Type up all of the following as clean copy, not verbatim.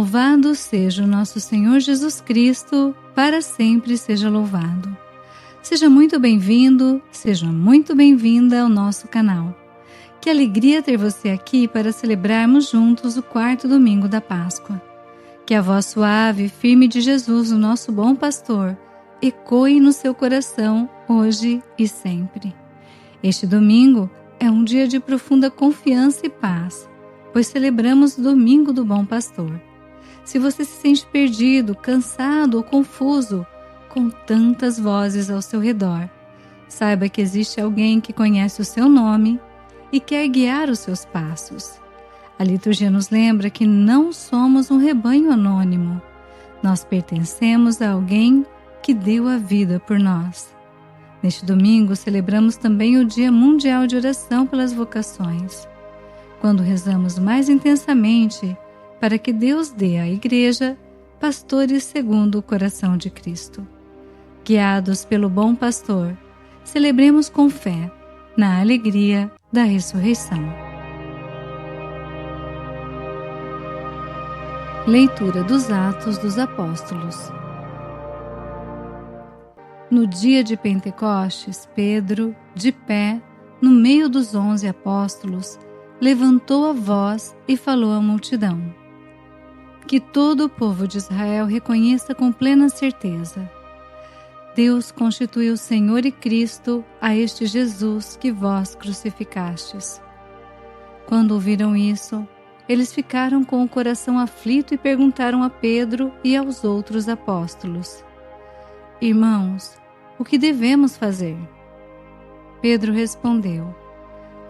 Louvado seja o nosso Senhor Jesus Cristo, para sempre seja louvado. Seja muito bem-vindo, seja muito bem-vinda ao nosso canal. Que alegria ter você aqui para celebrarmos juntos o quarto domingo da Páscoa. Que a voz suave e firme de Jesus, o nosso bom pastor, ecoe no seu coração hoje e sempre. Este domingo é um dia de profunda confiança e paz, pois celebramos o Domingo do Bom Pastor. Se você se sente perdido, cansado ou confuso, com tantas vozes ao seu redor, saiba que existe alguém que conhece o seu nome e quer guiar os seus passos. A liturgia nos lembra que não somos um rebanho anônimo. Nós pertencemos a alguém que deu a vida por nós. Neste domingo, celebramos também o Dia Mundial de Oração pelas Vocações, quando rezamos mais intensamente para que Deus dê à Igreja pastores segundo o coração de Cristo. Guiados pelo bom pastor, celebremos com fé, na alegria da ressurreição. Leitura dos Atos dos Apóstolos. No dia de Pentecostes, Pedro, de pé, no meio dos 11 apóstolos, levantou a voz e falou à multidão: que todo o povo de Israel reconheça com plena certeza: Deus constituiu Senhor e Cristo a este Jesus que vós crucificastes. Quando ouviram isso, eles ficaram com o coração aflito e perguntaram a Pedro e aos outros apóstolos: Irmãos, o que devemos fazer? Pedro respondeu: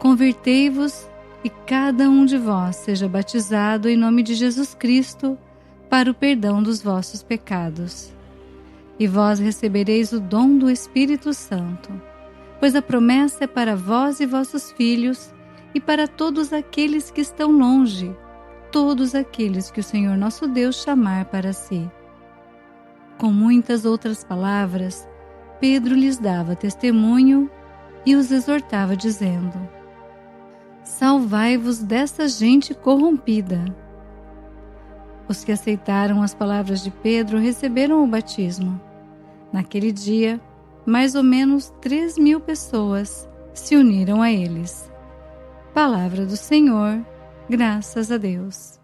Convertei-vos e cada um de vós seja batizado em nome de Jesus Cristo para o perdão dos vossos pecados. E vós recebereis o dom do Espírito Santo, pois a promessa é para vós e vossos filhos e para todos aqueles que estão longe, todos aqueles que o Senhor nosso Deus chamar para si. Com muitas outras palavras, Pedro lhes dava testemunho e os exortava dizendo: Salvai-vos dessa gente corrompida. Os que aceitaram as palavras de Pedro receberam o batismo. Naquele dia, mais ou menos 3.000 pessoas se uniram a eles. Palavra do Senhor, graças a Deus.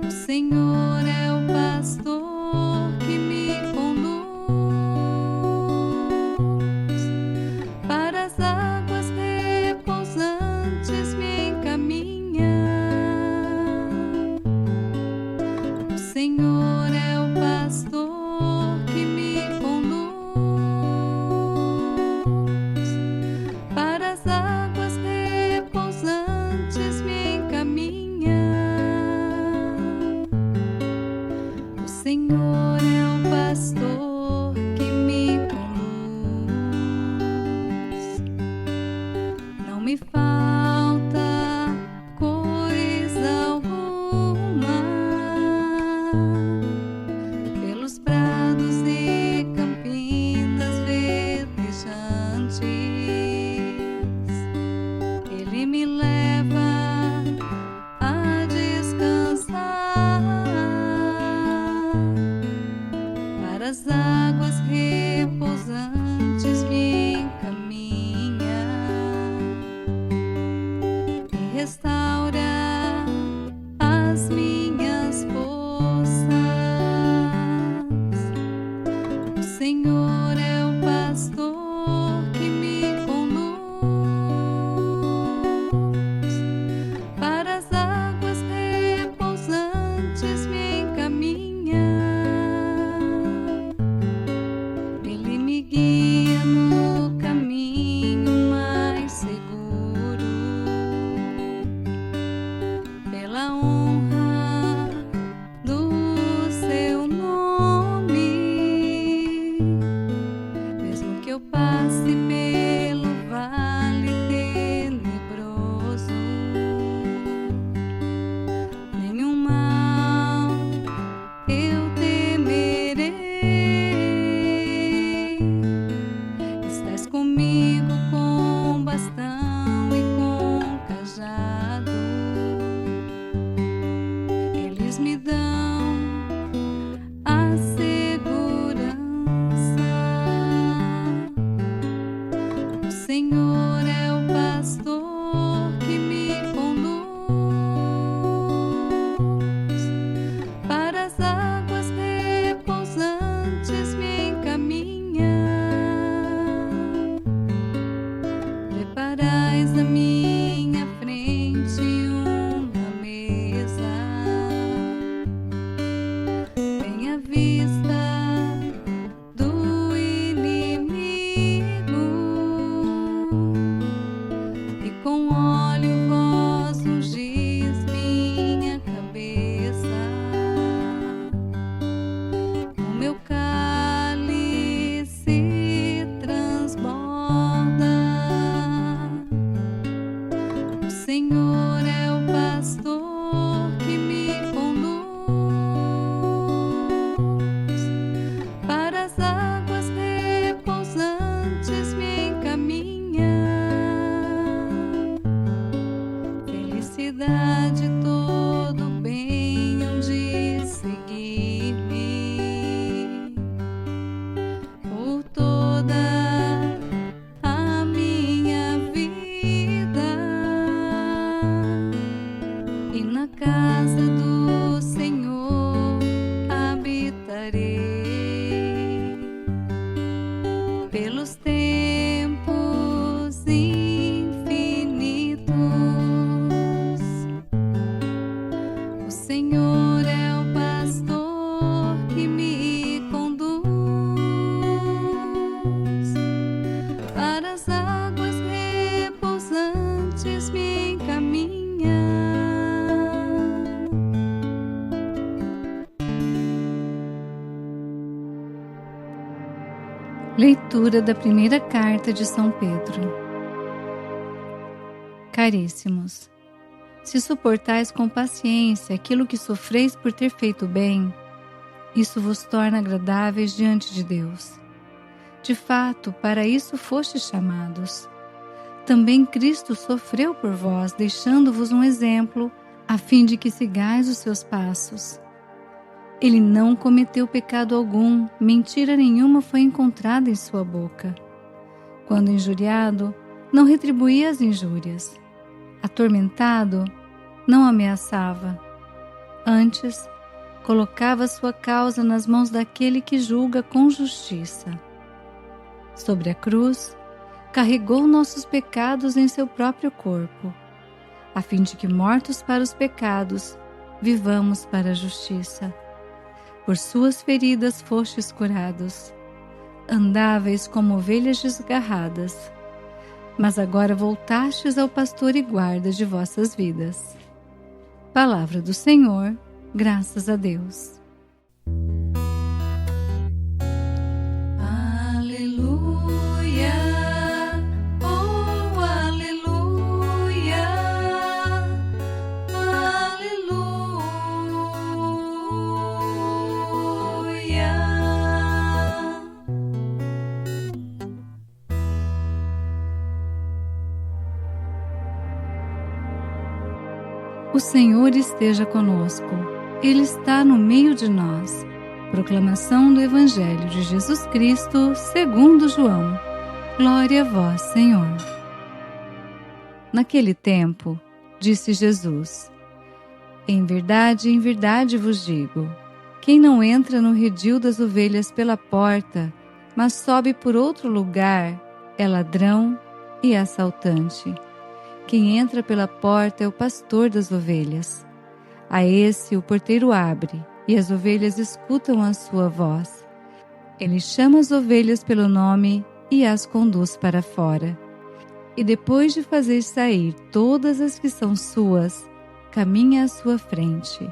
O Senhor é o pastor que me conduz para as águas repousantes, me encaminha. O Senhor é o pastor que me conduz para as águas repousantes, me encaminha. O Senhor é o pastor que me conduz. Não me falta coisa alguma. Pelos prados e campinas verdejantes, Ele me leva a descansar. Para as águas repousantes me encaminha e restaura as minhas forças. O Senhor é o pastor que me conduz para as águas repousantes, me encaminha. Leitura da primeira carta de São Pedro. Caríssimos, se suportais com paciência aquilo que sofreis por ter feito bem, isso vos torna agradáveis diante de Deus. De fato, para isso fostes chamados. Também Cristo sofreu por vós, deixando-vos um exemplo, a fim de que sigais os seus passos. Ele não cometeu pecado algum, mentira nenhuma foi encontrada em sua boca. Quando injuriado, não retribuía as injúrias. Atormentado, não ameaçava. Antes, colocava sua causa nas mãos daquele que julga com justiça. Sobre a cruz, carregou nossos pecados em seu próprio corpo, a fim de que, mortos para os pecados, vivamos para a justiça. Por suas feridas fostes curados. Andáveis como ovelhas desgarradas, mas agora voltastes ao pastor e guarda de vossas vidas. Palavra do Senhor, graças a Deus. O Senhor esteja conosco. Ele está no meio de nós. Proclamação do Evangelho de Jesus Cristo, segundo João. Glória a vós, Senhor. Naquele tempo, disse Jesus: em verdade vos digo, quem não entra no redil das ovelhas pela porta, mas sobe por outro lugar, é ladrão e assaltante. Quem entra pela porta é o pastor das ovelhas. A esse o porteiro abre, e as ovelhas escutam a sua voz. Ele chama as ovelhas pelo nome e as conduz para fora. E depois de fazer sair todas as que são suas, caminha à sua frente.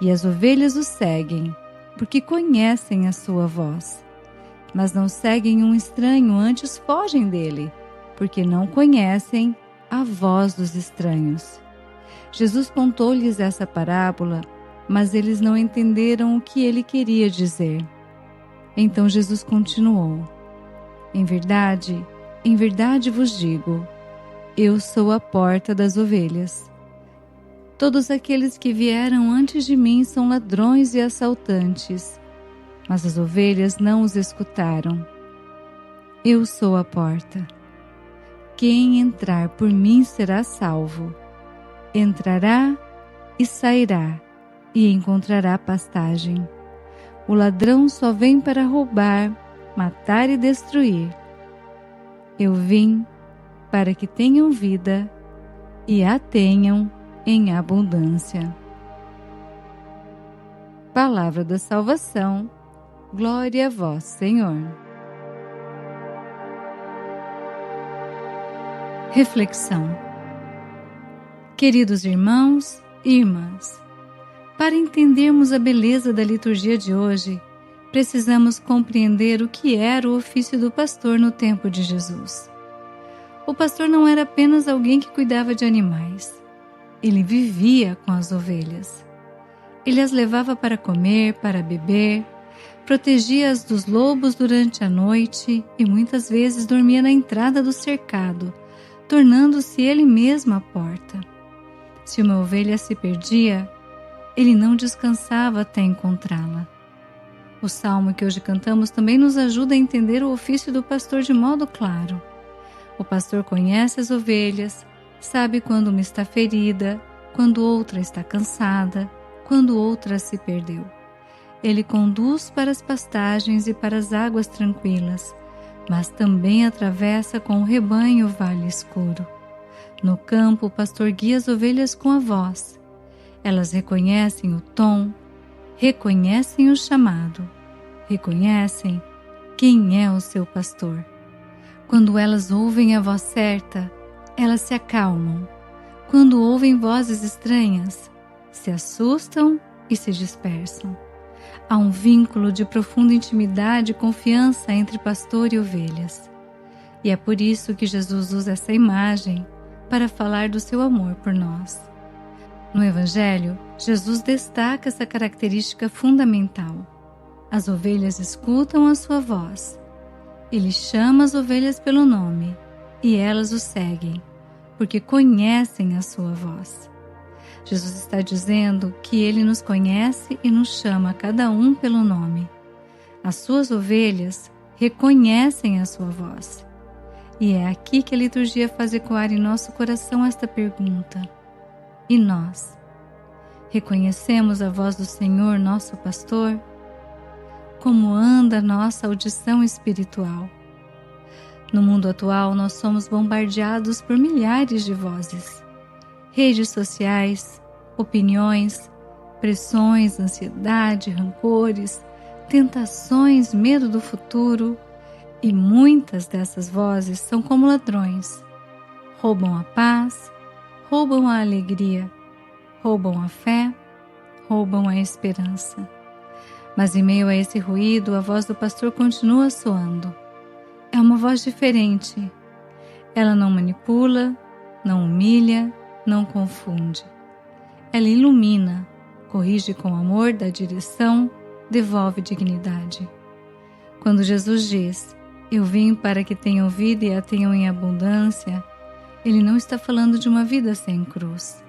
E as ovelhas o seguem, porque conhecem a sua voz. Mas não seguem um estranho, antes fogem dele, porque não conhecem a voz dos estranhos. Jesus contou-lhes essa parábola, mas eles não entenderam o que ele queria dizer. Então Jesus continuou: em verdade vos digo, eu sou a porta das ovelhas. Todos aqueles que vieram antes de mim são ladrões e assaltantes, mas as ovelhas não os escutaram. Eu sou a porta. Quem entrar por mim será salvo. Entrará e sairá, e encontrará pastagem. O ladrão só vem para roubar, matar e destruir. Eu vim para que tenham vida e a tenham em abundância. Palavra da salvação. Glória a vós, Senhor. Reflexão. Queridos irmãos e irmãs, para entendermos a beleza da liturgia de hoje, precisamos compreender o que era o ofício do pastor no tempo de Jesus. O pastor não era apenas alguém que cuidava de animais. Ele vivia com as ovelhas. Ele as levava para comer, para beber, protegia-as dos lobos durante a noite e muitas vezes dormia na entrada do cercado, tornando-se ele mesmo a porta. Se uma ovelha se perdia, ele não descansava até encontrá-la. O salmo que hoje cantamos também nos ajuda a entender o ofício do pastor de modo claro. O pastor conhece as ovelhas, sabe quando uma está ferida, quando outra está cansada, quando outra se perdeu. Ele conduz para as pastagens e para as águas tranquilas, mas também atravessa com o rebanho o vale escuro. No campo, o pastor guia as ovelhas com a voz. Elas reconhecem o tom, reconhecem o chamado, reconhecem quem é o seu pastor. Quando elas ouvem a voz certa, elas se acalmam. Quando ouvem vozes estranhas, se assustam e se dispersam. Há um vínculo de profunda intimidade e confiança entre pastor e ovelhas. E é por isso que Jesus usa essa imagem para falar do seu amor por nós. No Evangelho, Jesus destaca essa característica fundamental. As ovelhas escutam a sua voz. Ele chama as ovelhas pelo nome e elas o seguem, porque conhecem a sua voz. Jesus está dizendo que ele nos conhece e nos chama cada um pelo nome. As suas ovelhas reconhecem a sua voz. E é aqui que a liturgia faz ecoar em nosso coração esta pergunta: e nós? Reconhecemos a voz do Senhor, nosso pastor? Como anda a nossa audição espiritual? No mundo atual, nós somos bombardeados por milhares de vozes. Redes sociais, opiniões, pressões, ansiedade, rancores, tentações, medo do futuro. E muitas dessas vozes são como ladrões. Roubam a paz, roubam a alegria, roubam a fé, roubam a esperança. Mas em meio a esse ruído, a voz do pastor continua soando. É uma voz diferente. Ela não manipula, não humilha, não confunde. Ela ilumina, corrige com amor, dá direção, devolve dignidade. Quando Jesus diz: "Eu vim para que tenham vida e a tenham em abundância", ele não está falando de uma vida sem cruz.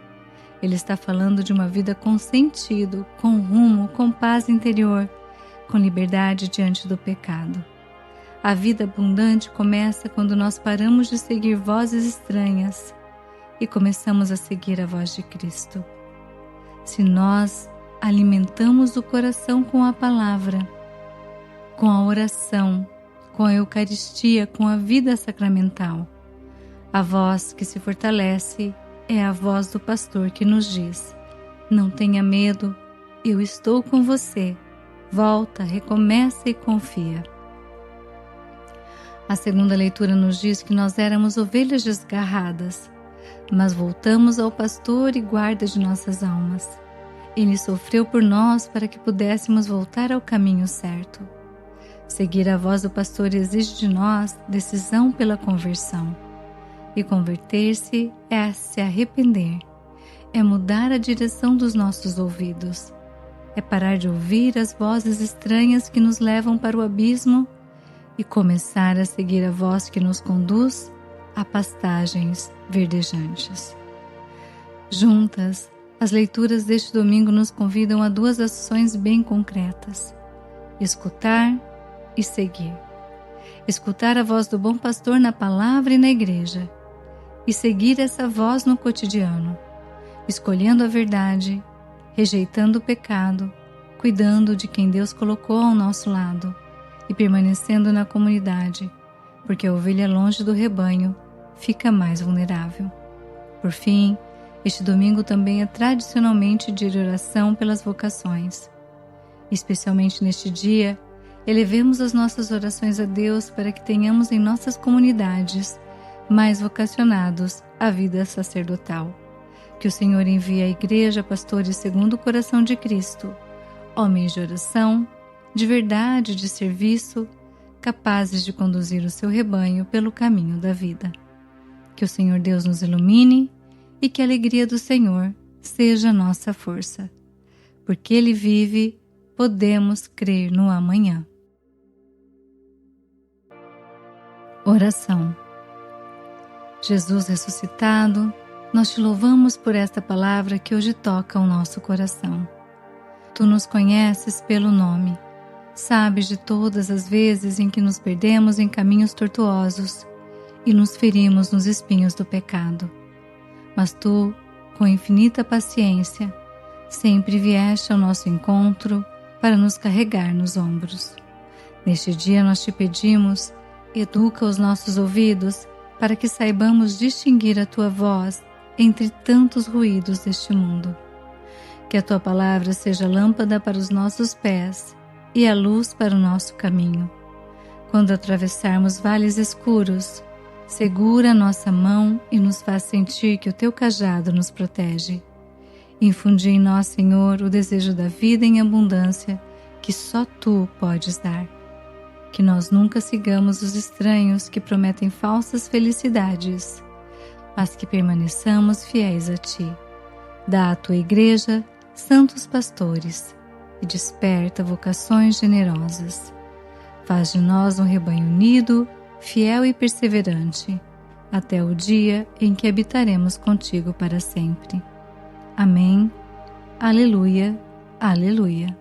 Ele está falando de uma vida com sentido, com rumo, com paz interior, com liberdade diante do pecado. A vida abundante começa quando nós paramos de seguir vozes estranhas e começamos a seguir a voz de Cristo. Se nós alimentamos o coração com a palavra, com a oração, com a Eucaristia, com a vida sacramental, a voz que se fortalece é a voz do pastor que nos diz: "Não tenha medo, eu estou com você. Volta, recomeça e confia." A segunda leitura nos diz que nós éramos ovelhas desgarradas, mas voltamos ao pastor e guarda de nossas almas. Ele sofreu por nós para que pudéssemos voltar ao caminho certo. Seguir a voz do pastor exige de nós decisão pela conversão. E converter-se é se arrepender, é mudar a direção dos nossos ouvidos, é parar de ouvir as vozes estranhas que nos levam para o abismo e começar a seguir a voz que nos conduz a pastagens verdejantes. Juntas, as leituras deste domingo nos convidam a duas ações bem concretas: escutar e seguir. Escutar a voz do bom pastor na palavra e na igreja, e seguir essa voz no cotidiano, escolhendo a verdade, rejeitando o pecado, cuidando de quem Deus colocou ao nosso lado e permanecendo na comunidade, porque a ovelha longe do rebanho fica mais vulnerável. Por fim, este domingo também é tradicionalmente dia de oração pelas vocações. Especialmente neste dia, elevemos as nossas orações a Deus para que tenhamos em nossas comunidades mais vocacionados à vida sacerdotal. Que o Senhor envie à Igreja pastores segundo o coração de Cristo, homens de oração, de verdade, de serviço, capazes de conduzir o seu rebanho pelo caminho da vida. Que o Senhor Deus nos ilumine e que a alegria do Senhor seja nossa força. Porque Ele vive, podemos crer no amanhã. Oração. Jesus ressuscitado, nós te louvamos por esta palavra que hoje toca o nosso coração. Tu nos conheces pelo nome, sabes de todas as vezes em que nos perdemos em caminhos tortuosos e nos ferimos nos espinhos do pecado. Mas tu, com infinita paciência, sempre vieste ao nosso encontro para nos carregar nos ombros. Neste dia nós te pedimos, educa os nossos ouvidos para que saibamos distinguir a tua voz entre tantos ruídos deste mundo. Que a tua palavra seja lâmpada para os nossos pés e a luz para o nosso caminho. Quando atravessarmos vales escuros, segura a nossa mão e nos faz sentir que o teu cajado nos protege. Infundi em nós, Senhor, o desejo da vida em abundância que só Tu podes dar. Que nós nunca sigamos os estranhos que prometem falsas felicidades, mas que permaneçamos fiéis a Ti. Dá à Tua Igreja santos pastores e desperta vocações generosas. Faz de nós um rebanho unido, fiel e perseverante, até o dia em que habitaremos contigo para sempre. Amém. Aleluia. Aleluia.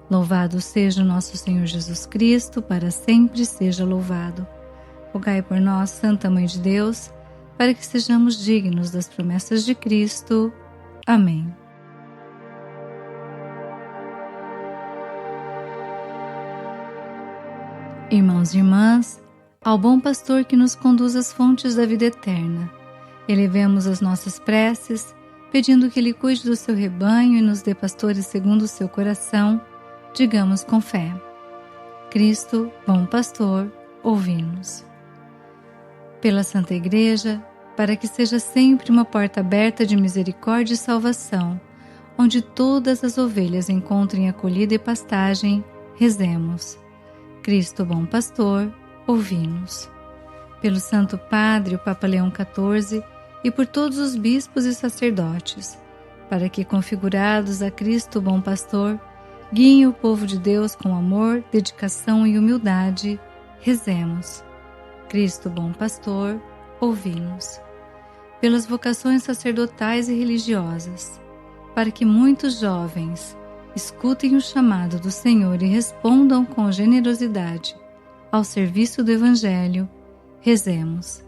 Louvado seja o nosso Senhor Jesus Cristo, para sempre seja louvado. Rogai por nós, Santa Mãe de Deus, para que sejamos dignos das promessas de Cristo. Amém. Irmãos e irmãs, ao bom pastor que nos conduz às fontes da vida eterna, elevemos as nossas preces, pedindo que Ele cuide do seu rebanho e nos dê pastores segundo o seu coração. Digamos com fé: Cristo, bom pastor, ouvi-nos. Pela Santa Igreja, para que seja sempre uma porta aberta de misericórdia e salvação, onde todas as ovelhas encontrem acolhida e pastagem, rezemos: Cristo, bom pastor, ouvi-nos. Pelo Santo Padre, o Papa Leão XIV, e por todos os bispos e sacerdotes, para que, configurados a Cristo, bom pastor, guiem o povo de Deus com amor, dedicação e humildade, rezemos: Cristo, bom pastor, ouvi-nos. Pelas vocações sacerdotais e religiosas, para que muitos jovens escutem o chamado do Senhor e respondam com generosidade ao serviço do Evangelho, rezemos: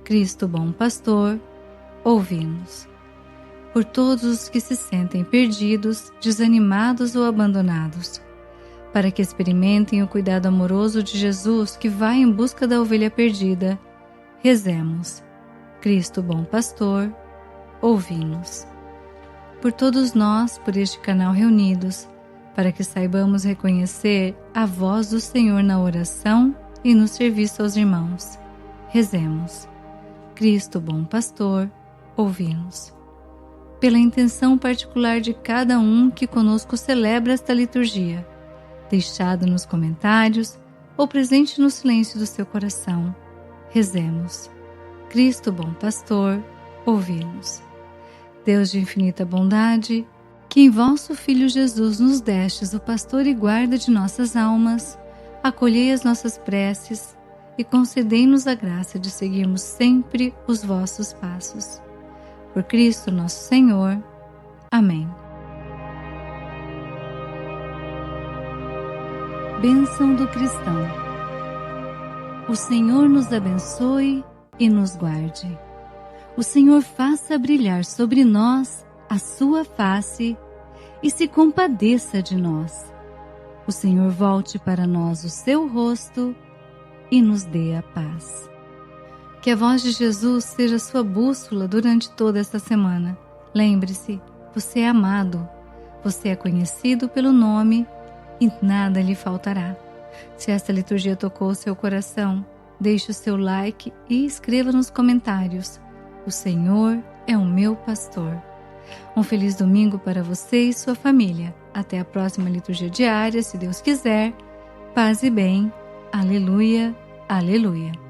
Cristo, bom pastor, ouvi-nos. Por todos os que se sentem perdidos, desanimados ou abandonados, para que experimentem o cuidado amoroso de Jesus que vai em busca da ovelha perdida, rezemos: Cristo, bom pastor, ouvi-nos. Por todos nós, por este canal reunidos, para que saibamos reconhecer a voz do Senhor na oração e no serviço aos irmãos, rezemos: Cristo, bom pastor, ouvi-nos. Pela intenção particular de cada um que conosco celebra esta liturgia, deixado nos comentários ou presente no silêncio do seu coração, rezemos: Cristo, bom pastor, ouvi-nos. Deus de infinita bondade, que em vosso Filho Jesus nos destes o pastor e guarda de nossas almas, acolhei as nossas preces e concedei-nos a graça de seguirmos sempre os vossos passos. Por Cristo nosso Senhor. Amém. Bênção do cristão. O Senhor nos abençoe e nos guarde. O Senhor faça brilhar sobre nós a sua face e se compadeça de nós. O Senhor volte para nós o seu rosto e nos dê a paz. Que a voz de Jesus seja sua bússola durante toda esta semana. Lembre-se, você é amado, você é conhecido pelo nome e nada lhe faltará. Se esta liturgia tocou o seu coração, deixe o seu like e escreva nos comentários: o Senhor é o meu pastor. Um feliz domingo para você e sua família. Até a próxima liturgia diária, se Deus quiser. Paz e bem. Aleluia, aleluia.